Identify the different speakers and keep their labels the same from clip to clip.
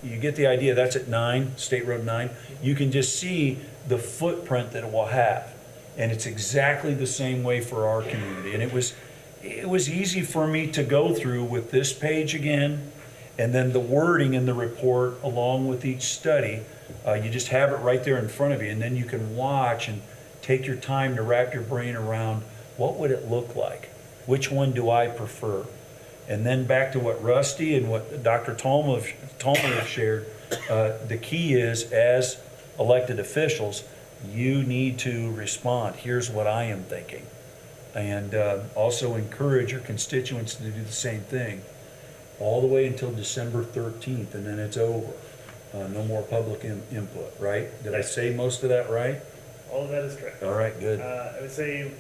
Speaker 1: you get the idea, that's at 9, State Road 9. You can just see the footprint that it will have. And it's exactly the same way for our community. And it was easy for me to go through with this page again, and then the wording in the report along with each study. You just have it right there in front of you, and then you can watch and take your time to wrap your brain around, what would it look like? Which one do I prefer? And then back to what Rusty and what Dr. Tolmer have shared, the key is, as elected officials, you need to respond. Here's what I am thinking. And also encourage your constituents to do the same thing, all the way until December 13th, and then it's over. No more public input, right? Did I say most of that right?
Speaker 2: All of that is correct.
Speaker 1: All right, good.
Speaker 2: I would say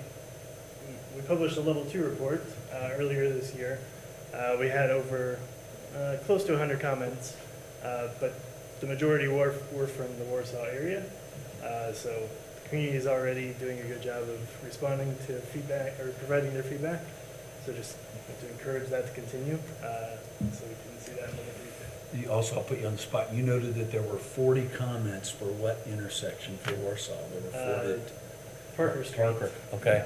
Speaker 2: we published a level 2 report earlier this year. We had over close to 100 comments, but the majority were from the Warsaw area. So the community is already doing a good job of responding to feedback or providing their feedback. So just to encourage that to continue, so we can see that in the briefing.
Speaker 1: Also, I'll put you on the spot. You noted that there were 40 comments for what intersection for Warsaw? There were 40.
Speaker 2: Parker Street.
Speaker 1: Parker, okay.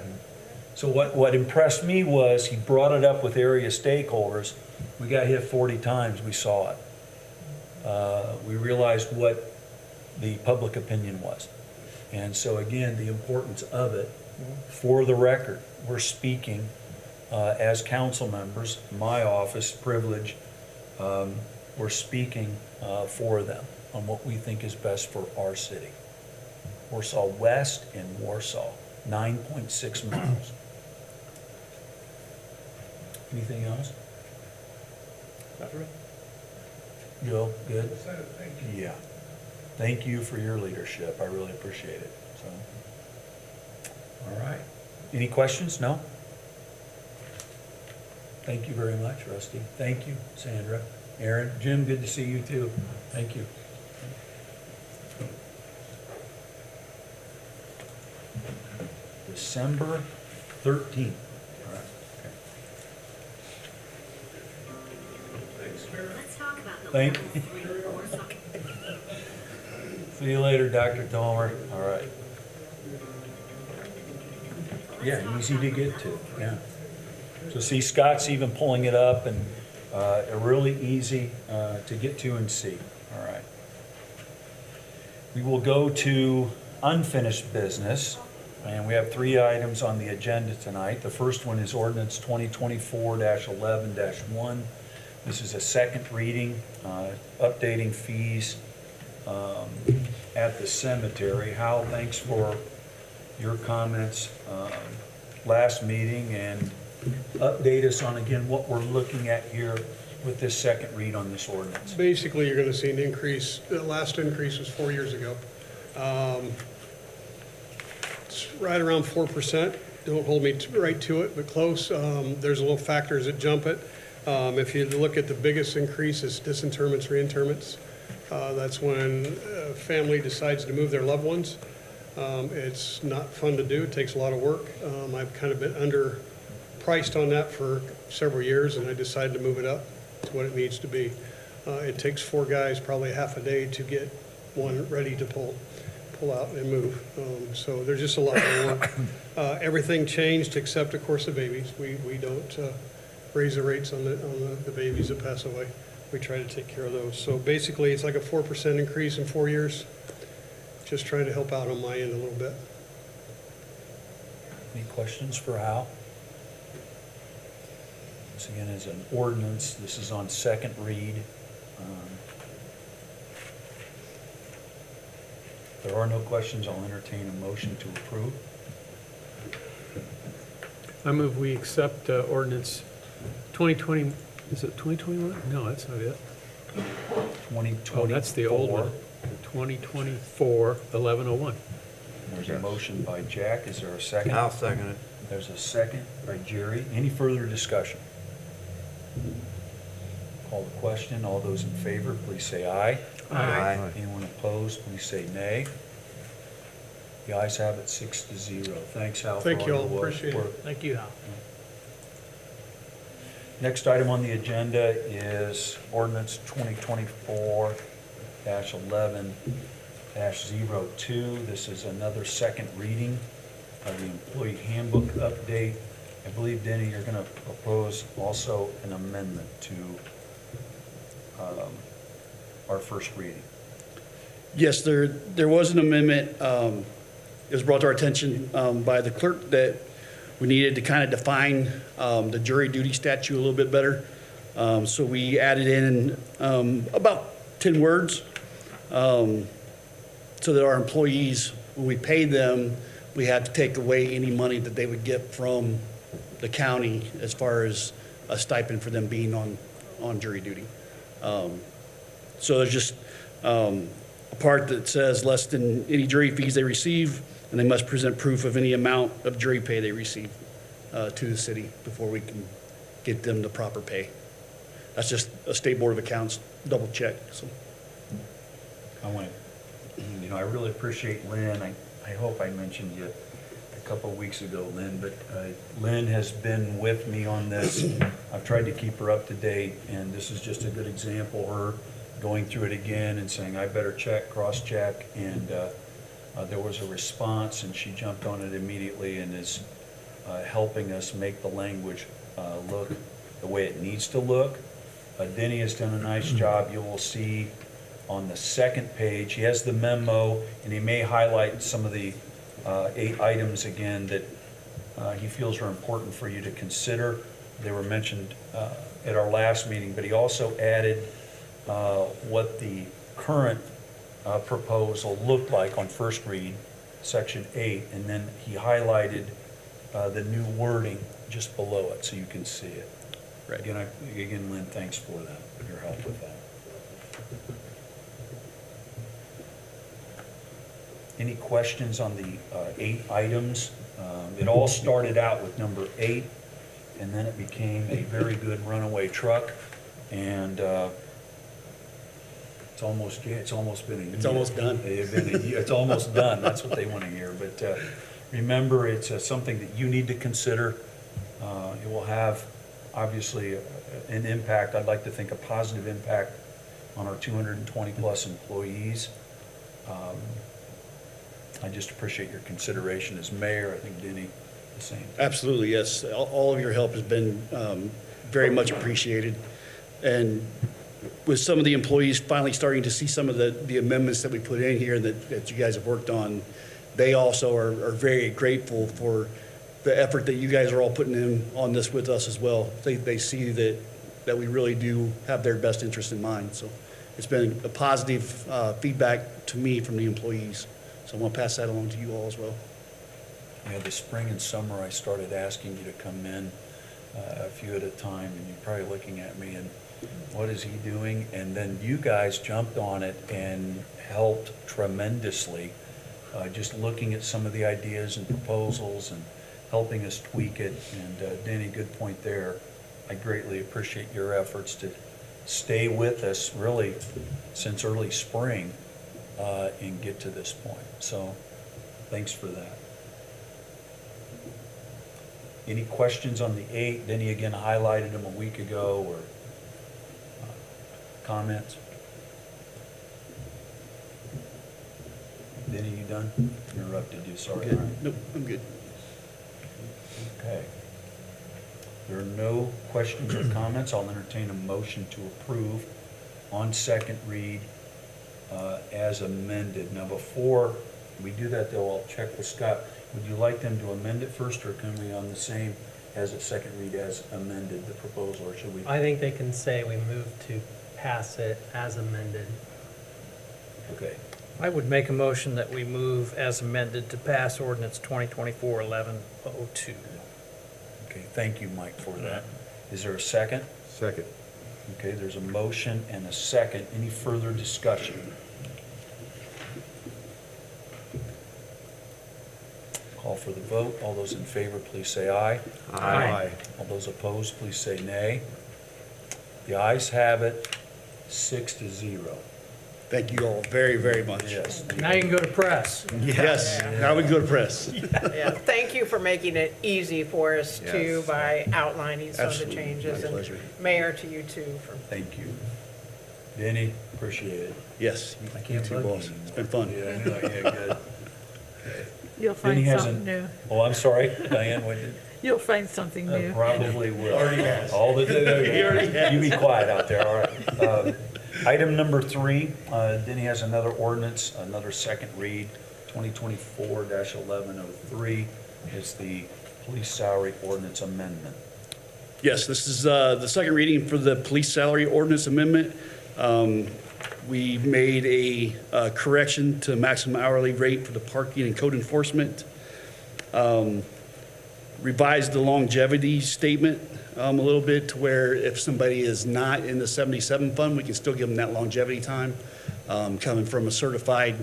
Speaker 1: So what impressed me was he brought it up with area stakeholders. We got hit 40 times, we saw it. We realized what the public opinion was. And so again, the importance of it, for the record, we're speaking as council members, my office, privilege, we're speaking for them on what we think is best for our city. Warsaw West and Warsaw, 9.6 miles. Anything else?
Speaker 2: Not for me.
Speaker 1: Joe, good? Yeah. Thank you for your leadership. I really appreciate it. So, all right. Any questions? No? Thank you very much, Rusty. Thank you, Sandra. Aaron, Jim, good to see you too. Thank you. December 13th. All right. Okay.
Speaker 3: Let's talk about the
Speaker 1: Thank
Speaker 3: level 3 Warsaw.
Speaker 1: See you later, Dr. Tomer. All right. Yeah, easy to get to, yeah. So see, Scott's even pulling it up, and really easy to get to and see. All right. We will go to unfinished business, and we have 3 items on the agenda tonight. The first one is ordinance 2024-11-1. This is a second reading, updating fees at the cemetery. Hal, thanks for your comments last meeting, and update us on again what we're looking at here with this second read on this ordinance.
Speaker 4: Basically, you're going to see an increase. The last increase was 4 years ago. It's right around 4%. Don't hold me right to it, but close. There's a little factors that jump it. If you look at the biggest increase is disinterments, reinterments. That's when a family decides to move their loved ones. It's not fun to do. It takes a lot of work. I've kind of been underpriced on that for several years, and I decided to move it up to what it needs to be. It takes 4 guys probably half a day to get one ready to pull out and move. So there's just a lot of work. Everything changed except, of course, the babies. We don't raise the rates on the babies that pass away. We try to take care of those. So basically, it's like a 4% increase in 4 years. Just trying to help out on my end a little bit.
Speaker 1: Any questions for Hal? This again is an ordinance. This is on second read. If there are no questions, I'll entertain a motion to approve.
Speaker 5: I move we accept ordinance 2020, is it 2021? No, that's not it.
Speaker 1: 2024.
Speaker 5: Oh, that's the old one. 2024-1101.
Speaker 1: There's a motion by Jack. Is there a second?
Speaker 6: I'll second it.
Speaker 1: There's a second by Jerry. Any further discussion? Call the question. All those in favor, please say aye.
Speaker 6: Aye.
Speaker 1: Anyone opposed, please say nay. The ayes have it 6-0. Thanks, Hal, for all
Speaker 4: Thank you
Speaker 1: your
Speaker 4: all.
Speaker 1: work.
Speaker 4: Appreciate it.
Speaker 1: work.
Speaker 5: Thank you, Hal.
Speaker 1: Next item on the agenda is ordinance 2024-11-02. This is another second reading of the employee handbook update. I believe, Denny, you're going to propose also an amendment to our first reading.
Speaker 3: Yes, there was an amendment. It was brought to our attention by the clerk that we needed to kind of define the jury duty statute a little bit better. So we added in about 10 words so that our employees, when we pay them, we had to take away any money that they would get from the county as far as a stipend for them being on jury duty. So there's just a part that says less than any jury fees they receive, and they must present proof of any amount of jury pay they receive to the city before we can get them the proper pay. That's just a State Board of Accounts double check, so.
Speaker 1: I want to, I really appreciate Lynn. I hope I mentioned you a couple of weeks ago, Lynn, but Lynn has been with me on this. I've tried to keep her up to date, and this is just a good example, her going through it again and saying, I better check, cross-check, and there was a response, and she jumped on it immediately and is helping us make the language look the way it needs to look. Denny has done a nice job. You will see on the second page, he has the memo, and he may highlight some of the 8 items again that he feels are important for you to consider. They were mentioned at our last meeting, but he also added what the current proposal looked like on first read, section 8, and then he highlighted the new wording just below it so you can see it.
Speaker 3: Right.
Speaker 1: Again, Lynn, thanks for that, your help with that. Any questions on the 8 items? It all started out with number 8, and then it became a very good runaway truck, and it's almost been a year.
Speaker 3: It's almost done.
Speaker 1: It's almost done, that's what they want to hear. But remember, it's something that you need to consider. It will have, obviously, an impact, I'd like to think a positive impact on our 220-plus employees. I just appreciate your consideration as mayor. I think Denny, the same.
Speaker 3: Absolutely, yes. All of your help has been very much appreciated. And with some of the employees finally starting to see some of the amendments that we put in here that you guys have worked on, they also are very grateful for the effort that you guys are all putting in on this with us as well. They see that we really do have their best interest in mind. So it's been a positive feedback to me from the employees. So I'm going to pass that along to you all as well.
Speaker 1: Yeah, the spring and summer, I started asking you to come in a few at a time, and you're probably looking at me and, what is he doing? And then you guys jumped on it and helped tremendously, just looking at some of the ideas and proposals and helping us tweak it. And Denny, good point there. I greatly appreciate your efforts to stay with us, really, since early spring, and get to this point. So, thanks for that. Any questions on the 8? Denny again highlighted them a week ago, or comments? Denny, you done? Interrupted you, sorry.
Speaker 3: Good. Nope, I'm good.
Speaker 1: Okay. There are no questions or comments. I'll entertain a motion to approve on second read as amended. Now, before we do that, though, I'll check with Scott. Would you like them to amend it first, or can we on the same as a second read as amended, the proposal, or should we?
Speaker 6: I think they can say we move to pass it as amended.
Speaker 1: Okay.
Speaker 7: I would make a motion that we move as amended to pass ordinance 2024-11-02.
Speaker 1: Okay, thank you, Mike, for that. Is there a second?
Speaker 8: Second.
Speaker 1: Okay, there's a motion and a second. Any further discussion? Call for the vote. All those in favor, please say aye.
Speaker 7: Aye.
Speaker 1: All those opposed, please say nay. The ayes have it, 6-0.
Speaker 3: Thank you all very, very much.
Speaker 1: Yes.
Speaker 7: Now you can go to press.
Speaker 3: Yes, now we can go to press.
Speaker 8: Yeah, thank you for making it easy for us too
Speaker 3: Yes.
Speaker 8: by outlining some of the
Speaker 3: Absolutely.
Speaker 8: changes.
Speaker 3: My
Speaker 8: And
Speaker 3: pleasure.
Speaker 8: Mayor, to you too for
Speaker 1: Thank you. Denny, appreciate it.
Speaker 3: Yes,
Speaker 1: I
Speaker 3: you
Speaker 1: can't
Speaker 3: too,
Speaker 1: bug
Speaker 3: boss.
Speaker 1: you
Speaker 3: It's been fun.
Speaker 1: Yeah, I know, yeah, good.
Speaker 9: You'll
Speaker 1: Denny
Speaker 9: find
Speaker 1: hasn't.
Speaker 9: something new.
Speaker 1: Oh, I'm sorry, Diane, what did?
Speaker 9: You'll find something new.
Speaker 1: Probably will. All the, you be quiet out there, all right. Item number 3, Denny has another ordinance, another second read, 2024-1103. It's the police salary ordinance amendment.
Speaker 3: Yes, this is the second reading for the police salary ordinance amendment. We made a correction to maximum hourly rate for the parking and code enforcement. Revised the longevity statement a little bit to where if somebody is not in the 77 fund, we can still give them that longevity time, coming from a certified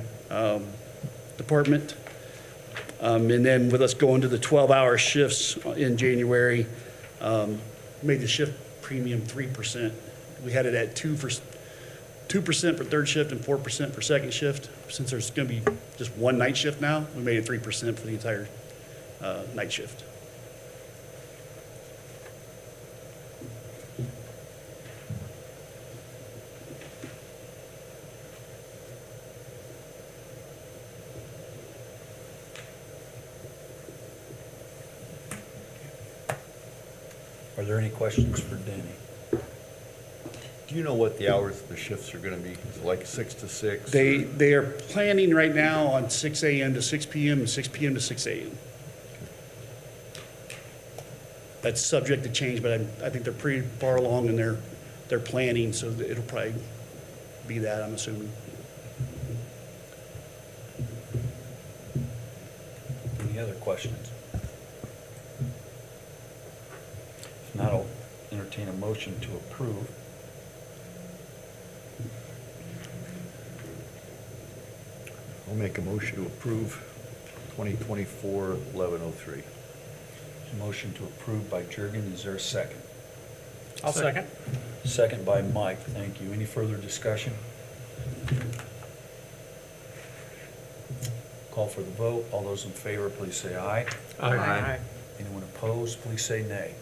Speaker 3: department. And then with us going to the 12-hour shifts in January, made the shift premium 3%. We had it at 2% for third shift and 4% for second shift. Since there's going to be just one night shift now, we made it 3% for the entire night shift.
Speaker 1: Are there any questions for Denny?
Speaker 10: Do you know what the hours of the shifts are gonna be? Is it like 6 to 6?
Speaker 3: They are planning right now on 6 a.m. to 6 p.m. and 6 p.m. to 6 a.m. That's subject to change, but I think they're pretty far along in their planning, so that it'll probably be that, I'm assuming.
Speaker 1: Any other questions? If not, I'll entertain a motion to approve.
Speaker 10: I'll make a motion to approve 2024-1103.
Speaker 1: Motion to approve by Jurgen, is there a second?
Speaker 7: I'll second.
Speaker 1: Second by Mike, thank you. Any further discussion? Call for the vote. All those in favor, please say aye.
Speaker 8: Aye.
Speaker 1: Anyone opposed, please say nay.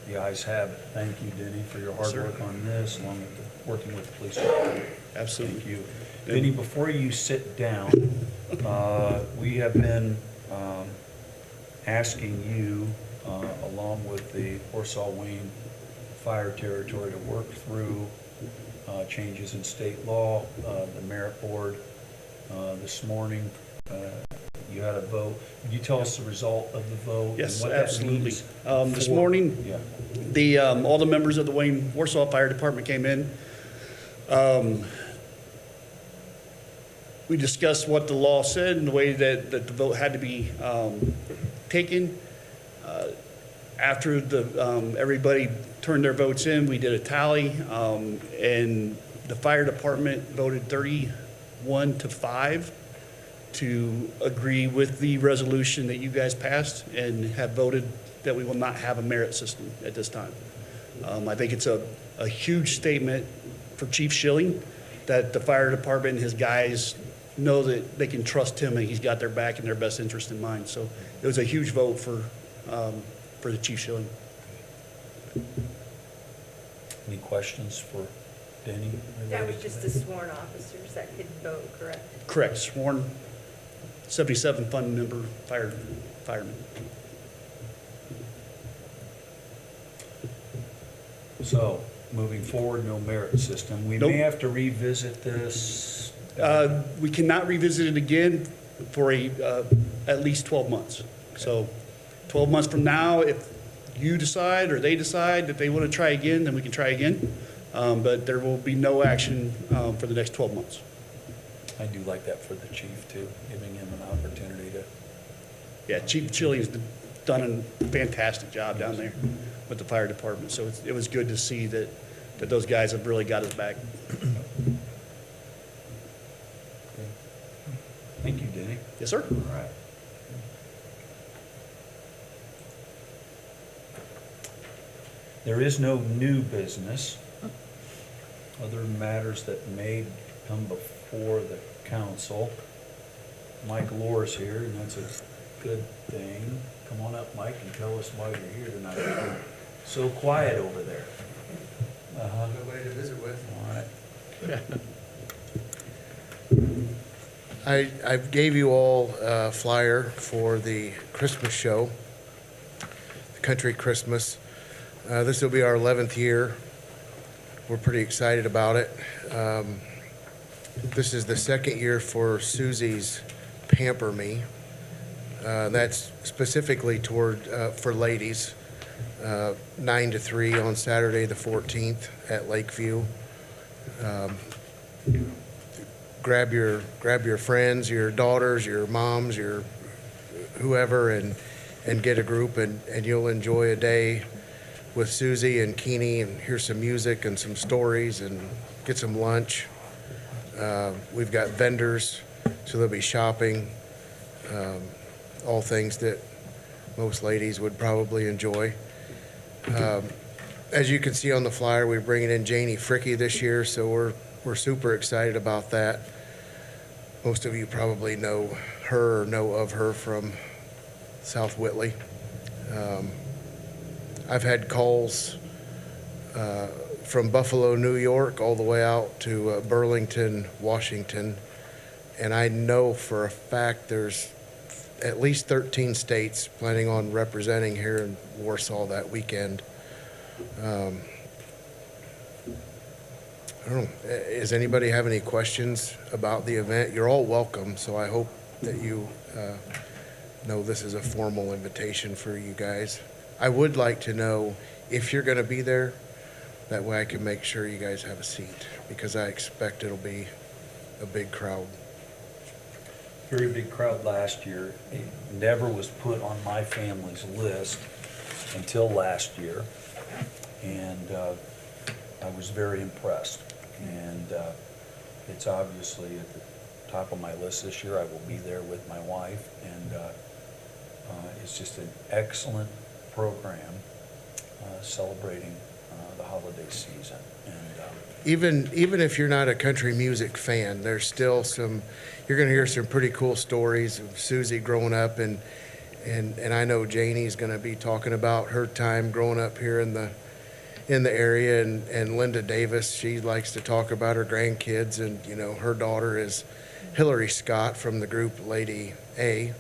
Speaker 1: The ayes have it. Thank you, Denny, for your hard
Speaker 3: Sir.
Speaker 1: work on this, along with working with the police department.
Speaker 3: Absolutely.
Speaker 1: Thank you. Denny, before you sit down, we have been asking you, along with the Warsaw Wayne Fire Territory, to work through changes in state law. The merit board this morning, you had a vote. Could you tell us the result of the vote?
Speaker 3: Yes,
Speaker 1: and what that
Speaker 3: absolutely.
Speaker 1: means
Speaker 3: This
Speaker 1: for-
Speaker 3: morning,
Speaker 1: Yeah.
Speaker 3: all the members of the Wayne Warsaw Fire Department came in. We discussed what the law said and the way that the vote had to be taken. After everybody turned their votes in, we did a tally, and the fire department voted 31-5 to agree with the resolution that you guys passed and have voted that we will not have a merit system at this time. I think it's a huge statement for Chief Schilling that the fire department and his guys know that they can trust him and he's got their back and their best interest in mind. So it was a huge vote for the Chief Schilling.
Speaker 1: Any questions for Denny?
Speaker 11: That was
Speaker 1: related to
Speaker 11: just the sworn officers that could vote, correct?
Speaker 3: Correct, sworn 77 fund member fireman.
Speaker 1: So, moving forward, no merit system. We
Speaker 3: Nope.
Speaker 1: may have to revisit this.
Speaker 3: We cannot revisit it again for at least 12 months. So 12 months from now, if you decide or they decide that they want to try again, then we can try again. But there will be no action for the next 12 months.
Speaker 1: I do like that for the chief too, giving him an opportunity to,
Speaker 3: Yeah, Chief Schilling's done a fantastic job down there with the fire department. So it was good to see that those guys have really got his back.
Speaker 1: thank you, Denny.
Speaker 3: Yes, sir.
Speaker 1: All right. There is no new business. other matters that may come before the council. Mike Lore's here, and that's a good thing. Come on up, Mike, and tell us why you're here tonight. You're so quiet over there. Uh-huh.
Speaker 12: Nobody to visit with.
Speaker 1: All right.
Speaker 12: I gave you all a flyer for the Christmas show, the Country Christmas. This will be our 11th year. We're pretty excited about it. This is the second year for Susie's Pamper Me. That's specifically toward for ladies, 9 to 3 on Saturday the 14th at Lakeview. Grab your friends, your daughters, your moms, your whoever, and get a group, and you'll enjoy a day with Susie and Keeney, and hear some music and some stories and get some lunch. We've got vendors, so they'll be shopping, all things that most ladies would probably enjoy. As you can see on the flyer, we're bringing in Janie Fricke this year, so we're super excited about that. Most of you probably know her or know of her from South Whitley. I've had calls from Buffalo, New York, all the way out to Burlington, Washington, and I know for a fact there's at least 13 states planning on representing here in Warsaw that weekend. I don't know, does anybody have any questions about the event? You're all welcome, so I hope that you know this is a formal invitation for you guys. I would like to know if you're going to be there. That way I can make sure you guys have a seat, because I expect it'll be a big crowd.
Speaker 1: Very big crowd last year. It never was put on my family's list until last year, and I was very impressed. And it's obviously at the top of my list this year. I will be there with my wife, and it's just an excellent program celebrating the holiday season. And
Speaker 12: Even if you're not a country music fan, there's still you're going to hear some pretty cool stories of Susie growing up, and I know Janie's going to be talking about her time growing up here in the area, and Linda Davis, she likes to talk about her grandkids, and her daughter is Hillary Scott from the group Lady A,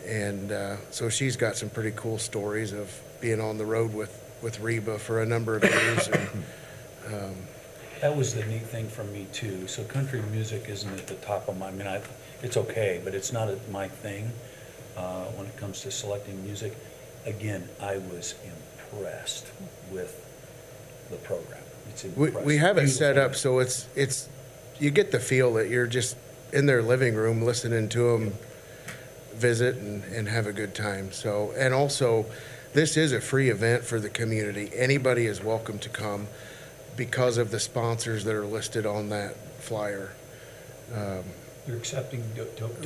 Speaker 12: and so she's got some pretty cool stories of being on the road with Reba for a number of years. And,
Speaker 1: that was the neat thing for me too. So country music isn't at the top of my, it's okay, but it's not my thing when it comes to selecting music. Again, I was impressed with the program. It's impressive.
Speaker 12: we have it set
Speaker 1: Beautiful.
Speaker 12: up so it's you get the feel that you're just in their living room listening to them visit and have a good time. So, and also, this is a free event for the community. Anybody is welcome to come because of the sponsors that are listed on that flyer.
Speaker 1: You're accepting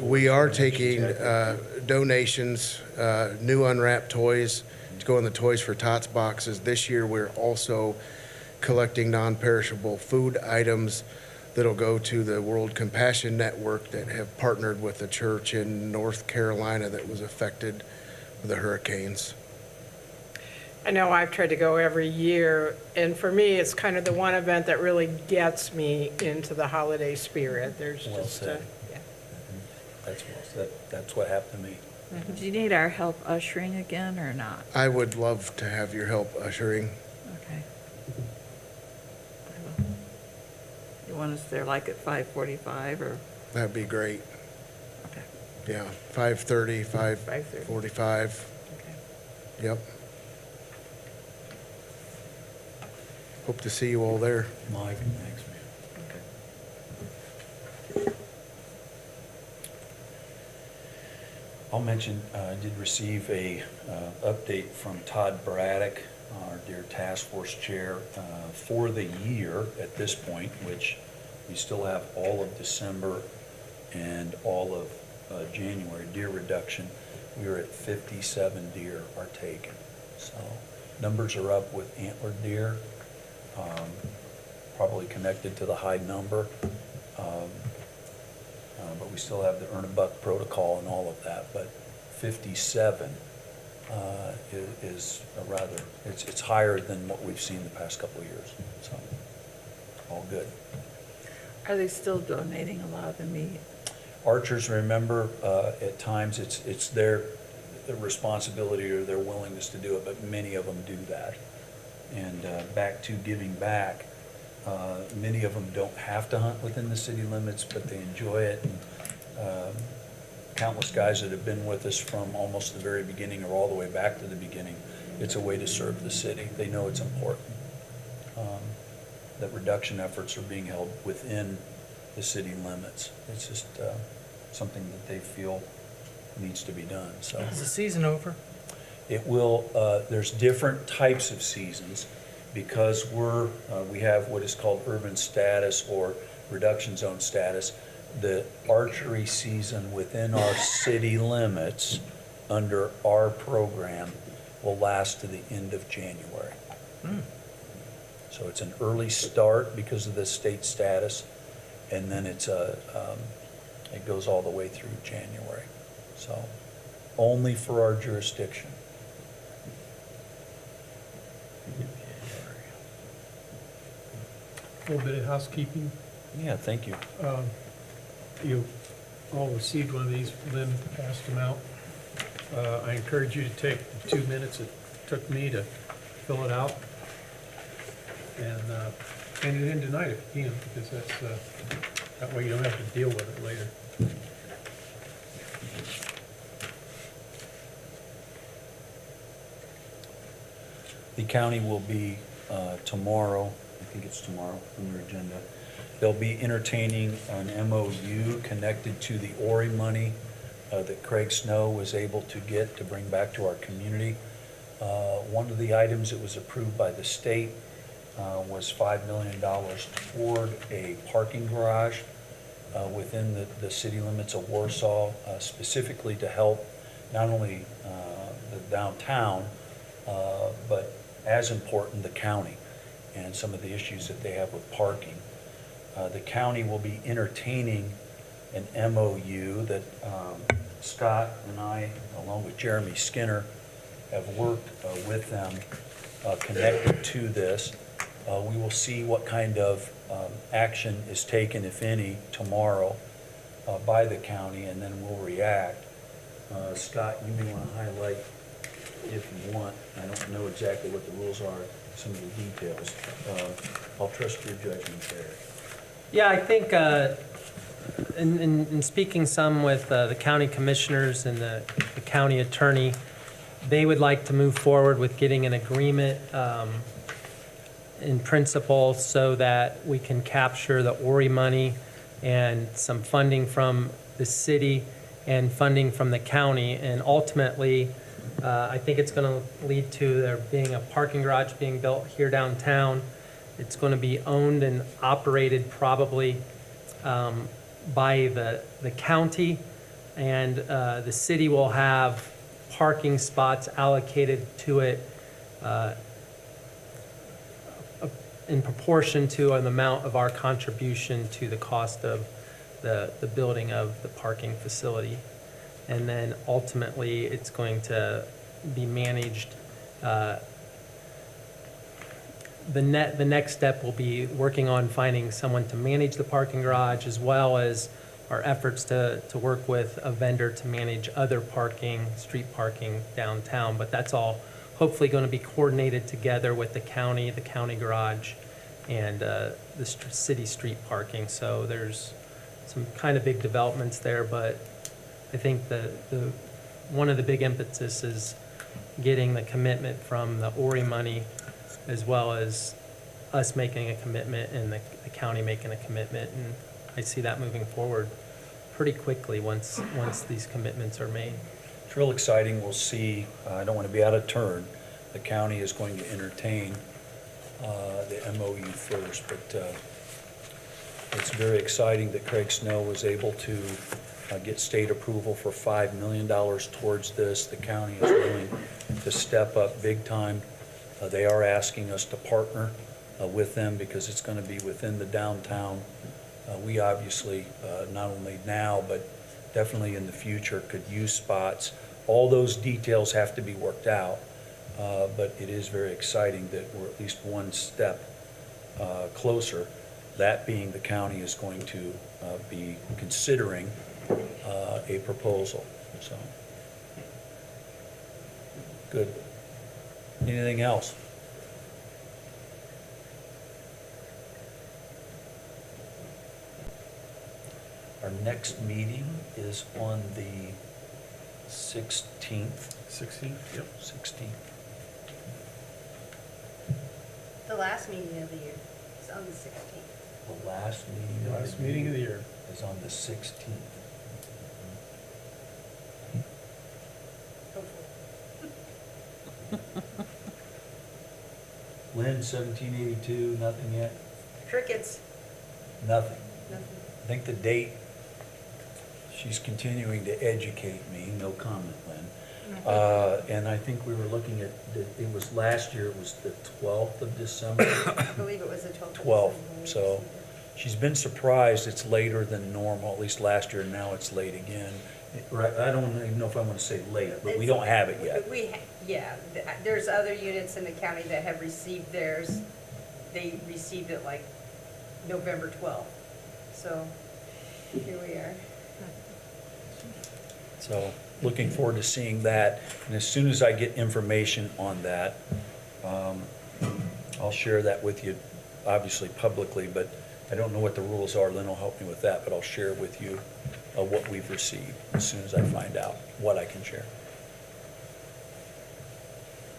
Speaker 12: We are taking
Speaker 1: donations.
Speaker 12: donations, new unwrapped toys to go in the Toys for Tots boxes. This year, we're also collecting non-perishable food items that'll go to the World Compassion Network that have partnered with a church in North Carolina that was affected with the hurricanes.
Speaker 8: I know I've tried to go every year, and for me, it's kind of the one event that really gets me into the holiday spirit. There's
Speaker 1: Well
Speaker 8: just,
Speaker 1: said.
Speaker 8: yeah.
Speaker 1: That's what happened to me.
Speaker 9: Do you need our help ushering again or not?
Speaker 12: I would love to have your help ushering.
Speaker 9: Okay. You want us there like at 5:45 or?
Speaker 12: That'd be great.
Speaker 9: Okay.
Speaker 12: Yeah, 5:30,
Speaker 8: 5:30.
Speaker 12: 5:45.
Speaker 9: Okay.
Speaker 12: Yep. Hope to see you all there.
Speaker 1: Mike, thanks, man. I'll mention, I did receive a update from Todd Braddock, our dear task force chair, for the year at this point, which we still have all of December and all of January deer reduction. We are at 57 deer are taken. So numbers are up with antler deer. probably connected to the high number. But we still have the earn a buck protocol and all of that, but 57 is a rather, it's higher than what we've seen the past couple of years, so, all good.
Speaker 9: Are they still donating a lot of the meat?
Speaker 1: Archers, remember, at times, it's their responsibility or their willingness to do it, but many of them do that. And back to giving back, many of them don't have to hunt within the city limits, but they enjoy it. And countless guys that have been with us from almost the very beginning or all the way back to the beginning, it's a way to serve the city. They know it's important. That reduction efforts are being held within the city limits. It's just something that they feel needs to be done, so.
Speaker 7: Is the season over?
Speaker 1: It will, there's different types of seasons because we have what is called urban status or reduction zone status. The archery season within our city limits under our program will last to the end of January. So it's an early start because of the state status, and then it goes all the way through January. So only for our jurisdiction.
Speaker 5: A little bit of housekeeping.
Speaker 1: Yeah, thank you.
Speaker 5: You all received one of these. Lynn passed them out. I encourage you to take the 2 minutes it took me to fill it out and hand it in tonight if you can, because that way you don't have to deal with it later.
Speaker 1: The county will be tomorrow, I think it's tomorrow on their agenda. They'll be entertaining an MOU connected to the ORI money that Craig Snow was able to get to bring back to our community. One of the items that was approved by the state was $5 million toward a parking garage within the city limits of Warsaw, specifically to help not only the downtown, but as important, the county and some of the issues that they have with parking. The county will be entertaining an MOU that Scott and I, along with Jeremy Skinner, have worked with them connected to this. We will see what kind of action is taken, if any, tomorrow by the county, and then we'll react. Scott, you may want to highlight, if you want, I don't know exactly what the rules are, some of the details. I'll trust your judgment there.
Speaker 6: Yeah, I think in speaking some with the county commissioners and the county attorney, they would like to move forward with getting an agreement in principle so that we can capture the ORI money and some funding from the city and funding from the county. And ultimately, I think it's going to lead to there being a parking garage being built here downtown. It's going to be owned and operated probably by the county, and the city will have parking spots allocated to it in proportion to an amount of our contribution to the cost of the building of the parking facility. And then ultimately, it's going to be managed. The next step will be working on finding someone to manage the parking garage, as well as our efforts to work with a vendor to manage other parking, street parking downtown. But that's all hopefully going to be coordinated together with the county garage, and the city street parking. So there's some kind of big developments there, but I think one of the big impetus is getting the commitment from the ORI money, as well as us making a commitment and the county making a commitment. And I see that moving forward pretty quickly once these commitments are made.
Speaker 1: It's real exciting. We'll see. I don't want to be out of turn. The county is going to entertain the MOU first, but it's very exciting that Craig Snow was able to get state approval for $5 million towards this. The county is willing to step up big time. They are asking us to partner with them because it's going to be within the downtown. We obviously, not only now, but definitely in the future, could use spots. All those details have to be worked out, but it is very exciting that we're at least one step closer. That being the county is going to be considering a proposal, so. Good. Anything else? Our next meeting is on the 16th.
Speaker 5: 16th, yep.
Speaker 1: 16th.
Speaker 11: The last meeting of the year is on the 16th.
Speaker 1: The last meeting.
Speaker 5: Last meeting of the year.
Speaker 1: Is on the 16th.
Speaker 11: Hopefully.
Speaker 1: Lynn, 1782, nothing yet?
Speaker 11: Crickets,
Speaker 1: Nothing.
Speaker 11: nothing.
Speaker 1: I think the date, she's continuing to educate me, no comment, Lynn. And I think we were looking at, it was last year, it was the 12th of December.
Speaker 11: I believe it was the 12th.
Speaker 1: 12th, so she's been surprised it's later than normal, at least last year, and now it's late again. Right, I don't even know if I want to say late, but we don't have it yet.
Speaker 11: Yeah, there's other units in the county that have received theirs. They received it like November 12th. So here we are.
Speaker 1: So, looking forward to seeing that, and as soon as I get information on that, I'll share that with you, obviously publicly, but I don't know what the rules are, Lynn will help me with that, but I'll share with you what we've received as soon as I find out what I can share.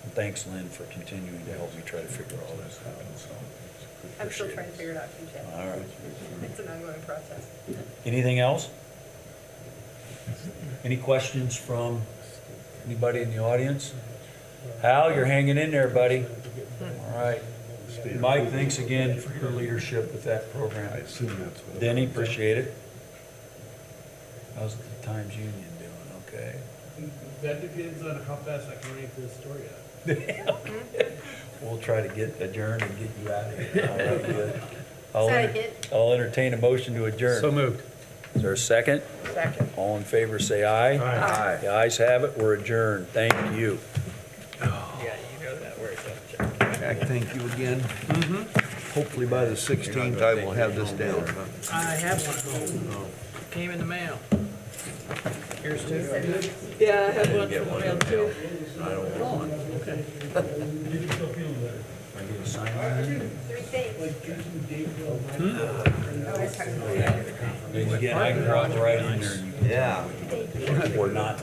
Speaker 1: And thanks, Lynn, for continuing to help me try to figure all this out, so.
Speaker 11: I'm still
Speaker 1: appreciate
Speaker 11: trying to
Speaker 1: it.
Speaker 11: figure it out too, Jeff.
Speaker 1: All right.
Speaker 11: It's an ongoing process.
Speaker 1: Anything else? Any questions from anybody in the audience? Hal, you're hanging in there, buddy. All right. Mike, thanks again for your leadership with that program. Denny, appreciate it. How's the Times Union doing? Okay.
Speaker 2: That depends on how fast I can read this story out.
Speaker 1: We'll try to get adjourned and get you out of here. All right, good. I'll
Speaker 11: Is that a
Speaker 1: enter-
Speaker 11: hit?
Speaker 1: I'll entertain a motion to adjourn.
Speaker 5: So moved.
Speaker 1: Is there a second?
Speaker 11: Second.
Speaker 1: All in favor, say aye.
Speaker 5: Aye.
Speaker 1: The ayes have it, we're adjourned. Thank you.
Speaker 7: Yeah, you know that word, don't you?
Speaker 10: Jack, thank you again. Hopefully by the 16th, I will have this down.
Speaker 7: I have one home. Came in the mail. Here's two.
Speaker 9: Yeah, I have one from the mail too.
Speaker 1: I don't want one.
Speaker 7: Okay.
Speaker 1: I need to sign it.
Speaker 11: 3 things. Oh, I was talking about that.
Speaker 1: And again, I can walk right in there and you can.
Speaker 10: Yeah.
Speaker 1: Or not.